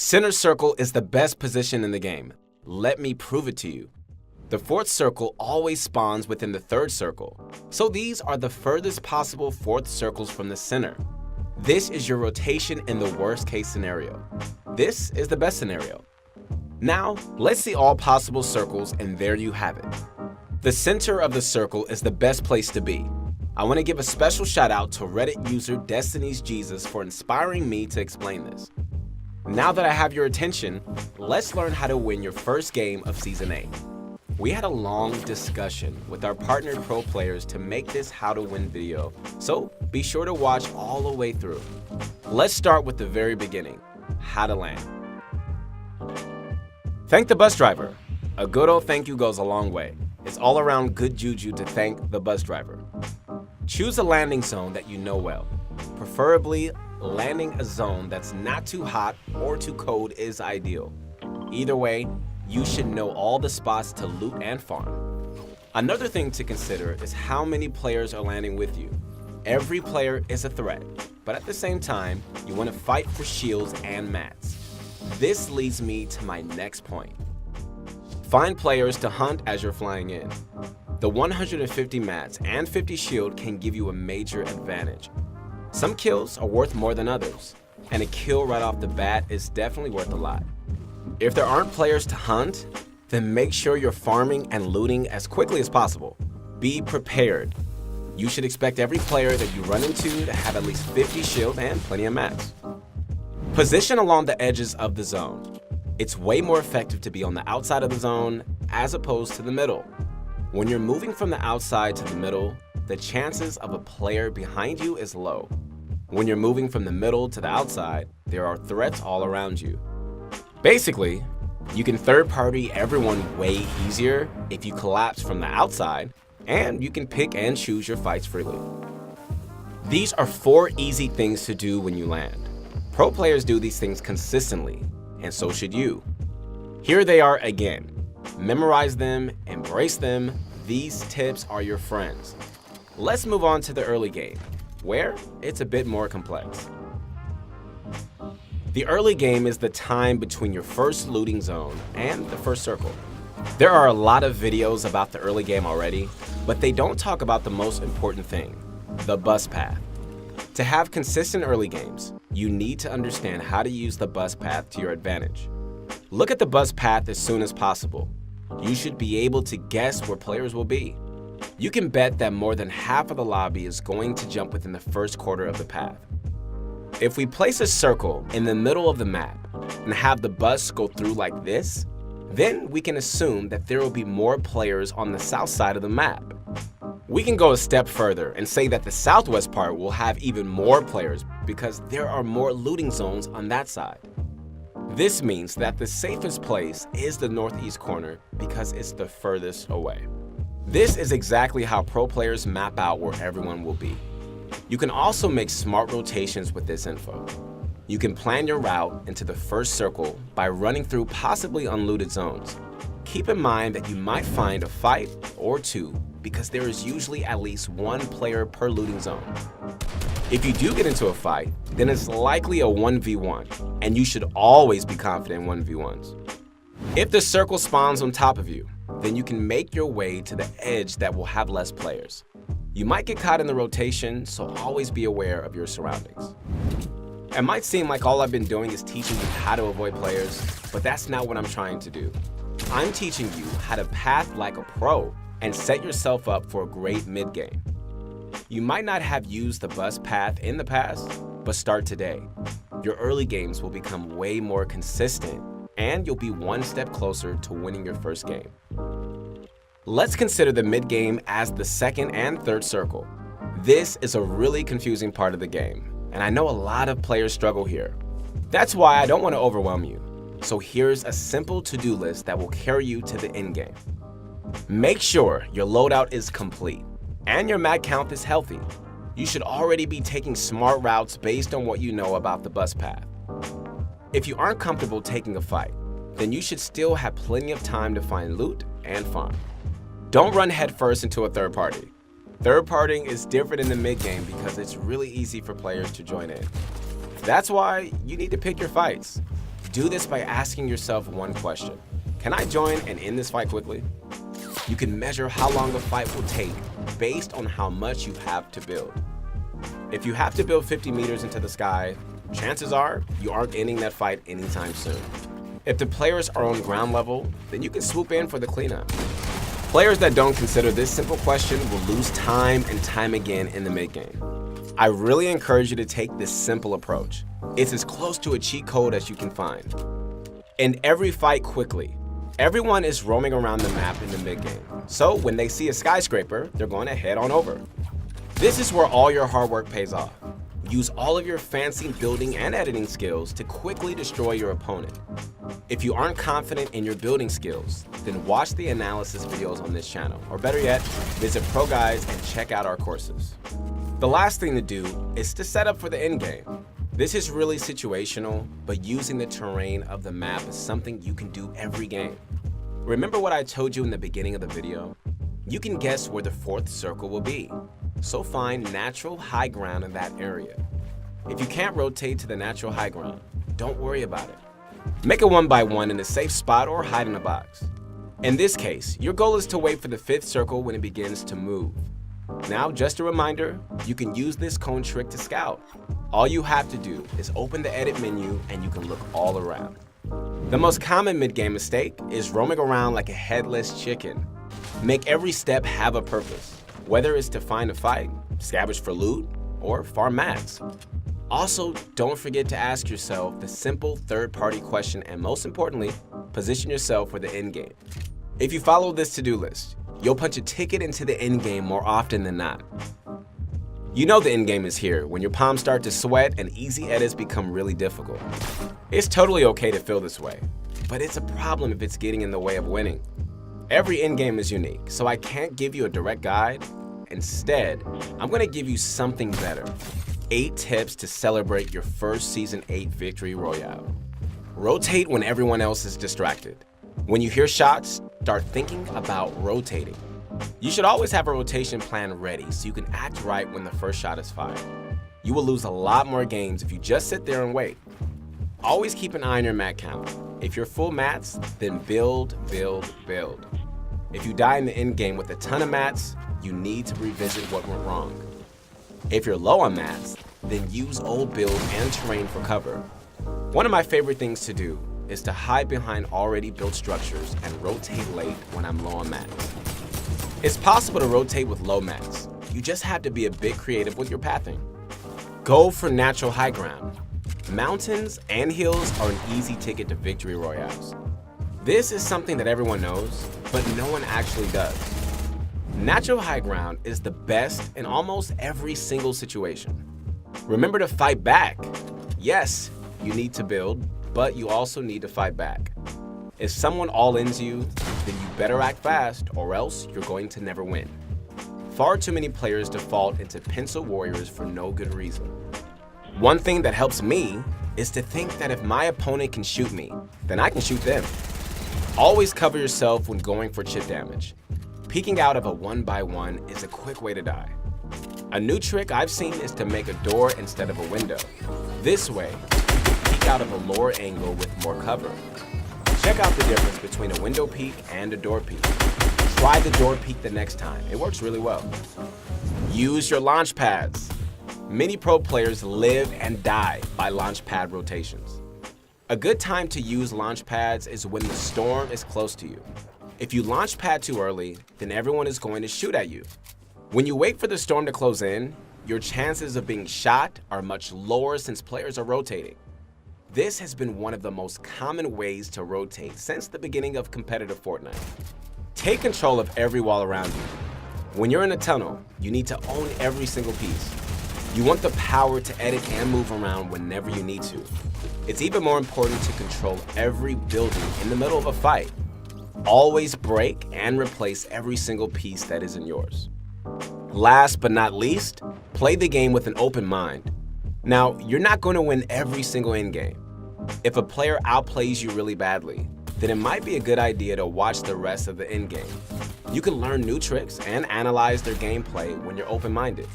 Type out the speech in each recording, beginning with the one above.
Center circle is the best position in the game. Let me prove it to you. The fourth circle always spawns within the third circle, so these are the furthest possible fourth circles from the center. This is your rotation in the worst case scenario. This is the best scenario. Now, let's see all possible circles, and there you have it. The center of the circle is the best place to be. I want to give a special shout out to Reddit user Destiny's Jesus for inspiring me to explain this. Now that I have your attention, let's learn how to win your first game of Season 8. We had a long discussion with our partnered pro players to make this how to win video, so be sure to watch all the way through. Let's start with the very beginning, how to land. Thank the bus driver. A good old thank you goes a long way. It's all around good juju to thank the bus driver. Choose a landing zone that you know well. Preferably, landing a zone that's not too hot or too cold is ideal. Either way, you should know all the spots to loot and farm. Another thing to consider is how many players are landing with you. Every player is a threat, but at the same time, you want to fight for shields and mats. This leads me to my next point. Find players to hunt as you're flying in. The 150 mats and 50 shield can give you a major advantage. Some kills are worth more than others, and a kill right off the bat is definitely worth a lot. If there aren't players to hunt, then make sure you're farming and looting as quickly as possible. Be prepared. You should expect every player that you run into to have at least 50 shield and plenty of mats. Position along the edges of the zone. It's way more effective to be on the outside of the zone as opposed to the middle. When you're moving from the outside to the middle, the chances of a player behind you is low. When you're moving from the middle to the outside, there are threats all around you. Basically, you can third-party everyone way easier if you collapse from the outside, and you can pick and choose your fights freely. These are 4 easy things to do when you land. Pro players do these things consistently, and so should you. Here they are again. Memorize them, embrace them. These tips are your friends. Let's move on to the early game, where it's a bit more complex. The early game is the time between your first looting zone and the first circle. There are a lot of videos about the early game already, but they don't talk about the most important thing, the bus path. To have consistent early games, you need to understand how to use the bus path to your advantage. Look at the bus path as soon as possible. You should be able to guess where players will be. You can bet that more than half of the lobby is going to jump within the first quarter of the path. If we place a circle in the middle of the map and have the bus go through like this, then we can assume that there will be more players on the south side of the map. We can go a step further and say that the southwest part will have even more players because there are more looting zones on that side. This means that the safest place is the northeast corner because it's the furthest away. This is exactly how pro players map out where everyone will be. You can also make smart rotations with this info. You can plan your route into the first circle by running through possibly unlooted zones. Keep in mind that you might find a fight or two because there is usually at least 1 player per looting zone. If you do get into a fight, then it's likely a 1v1, and you should always be confident in 1v1s. If the circle spawns on top of you, then you can make your way to the edge that will have less players. You might get caught in the rotation, so always be aware of your surroundings. It might seem like all I've been doing is teaching you how to avoid players, but that's not what I'm trying to do. I'm teaching you how to path like a pro and set yourself up for a great mid-game. You might not have used the bus path in the past, but start today. Your early games will become way more consistent, and you'll be 1 step closer to winning your first game. Let's consider the mid-game as the second and third circle. This is a really confusing part of the game, and I know a lot of players struggle here. That's why I don't want to overwhelm you. So here's a simple to-do list that will carry you to the end game. Make sure your loadout is complete and your mat count is healthy. You should already be taking smart routes based on what you know about the bus path. If you aren't comfortable taking a fight, then you should still have plenty of time to find loot and farm. Don't run headfirst into a third party. Third partying is different in the mid-game because it's really easy for players to join in. That's why you need to pick your fights. Do this by asking yourself one question. Can I join and end this fight quickly? You can measure how long the fight will take based on how much you have to build. If you have to build 50 meters into the sky, chances are you aren't ending that fight anytime soon. If the players are on ground level, then you can swoop in for the cleanup. Players that don't consider this simple question will lose time and time again in the mid-game. I really encourage you to take this simple approach. It's as close to a cheat code as you can find. End every fight quickly. Everyone is roaming around the map in the mid-game, so when they see a skyscraper, they're going to head on over. This is where all your hard work pays off. Use all of your fancy building and editing skills to quickly destroy your opponent. If you aren't confident in your building skills, then watch the analysis videos on this channel, or better yet, visit Pro Guides and check out our courses. The last thing to do is to set up for the endgame. This is really situational, but using the terrain of the map is something you can do every game. Remember what I told you in the beginning of the video? You can guess where the fourth circle will be, so find natural high ground in that area. If you can't rotate to the natural high ground, don't worry about it. Make a 1x1 in a safe spot or hide in a box. In this case, your goal is to wait for the fifth circle when it begins to move. Now, just a reminder, you can use this cone trick to scout. All you have to do is open the edit menu and you can look all around. The most common mid-game mistake is roaming around like a headless chicken. Make every step have a purpose, whether it's to find a fight, scavenge for loot, or farm mats. Also, don't forget to ask yourself the simple third-party question and most importantly, position yourself for the endgame. If you follow this to-do list, you'll punch a ticket into the endgame more often than not. You know the endgame is here when your palms start to sweat and easy edits become really difficult. It's totally okay to feel this way, but it's a problem if it's getting in the way of winning. Every endgame is unique, so I can't give you a direct guide. Instead, I'm going to give you something better. 8 tips to celebrate your first Season 8 victory royale. Rotate when everyone else is distracted. When you hear shots, start thinking about rotating. You should always have a rotation plan ready so you can act right when the first shot is fired. You will lose a lot more games if you just sit there and wait. Always keep an eye on your mat count. If you're full mats, then build, build, build. If you die in the end game with a ton of mats, you need to revisit what went wrong. If you're low on mats, then use old build and terrain for cover. One of my favorite things to do is to hide behind already built structures and rotate late when I'm low on mats. It's possible to rotate with low mats. You just have to be a bit creative with your pathing. Go for natural high ground. Mountains and hills are an easy ticket to victory royales. This is something that everyone knows, but no one actually does. Natural high ground is the best in almost every single situation. Remember to fight back. Yes, you need to build, but you also need to fight back. If someone all-ins you, then you better act fast or else you're going to never win. Far too many players default into pencil warriors for no good reason. One thing that helps me is to think that if my opponent can shoot me, then I can shoot them. Always cover yourself when going for chip damage. Peeking out of a 1x1 is a quick way to die. A new trick I've seen is to make a door instead of a window. This way, you can peek out of a lower angle with more cover. Check out the difference between a window peek and a door peek. Try the door peek the next time. It works really well. Use your launch pads. Many pro players live and die by launch pad rotations. A good time to use launch pads is when the storm is close to you. If you launch pad too early, then everyone is going to shoot at you. When you wait for the storm to close in, your chances of being shot are much lower since players are rotating. This has been one of the most common ways to rotate since the beginning of competitive Fortnite. Take control of every wall around you. When you're in a tunnel, you need to own every single piece. You want the power to edit and move around whenever you need to. It's even more important to control every building in the middle of a fight. Always break and replace every single piece that isn't yours. Last but not least, play the game with an open mind. Now, you're not going to win every single endgame. If a player outplays you really badly, then it might be a good idea to watch the rest of the endgame. You can learn new tricks and analyze their gameplay when you're open-minded.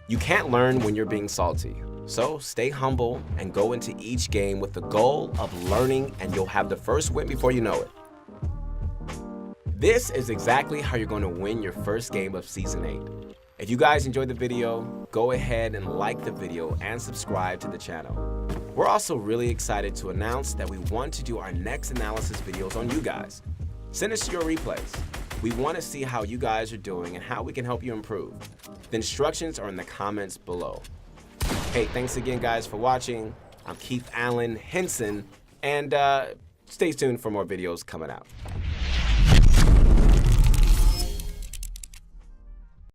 You can't learn when you're being salty, So stay humble and go into each game with the goal of learning, and you'll have the first win before you know it. This is exactly how you're going to win your first game of Season 8. If you guys enjoyed the video, go ahead and like the video and subscribe to the channel. We're also really excited to announce that we want to do our next analysis videos on you guys. Send us your replays. We want to see how you guys are doing and how we can help you improve. The instructions are in the comments below. Hey, thanks again guys for watching. I'm Keith Allen Henson, and stay tuned for more videos coming out.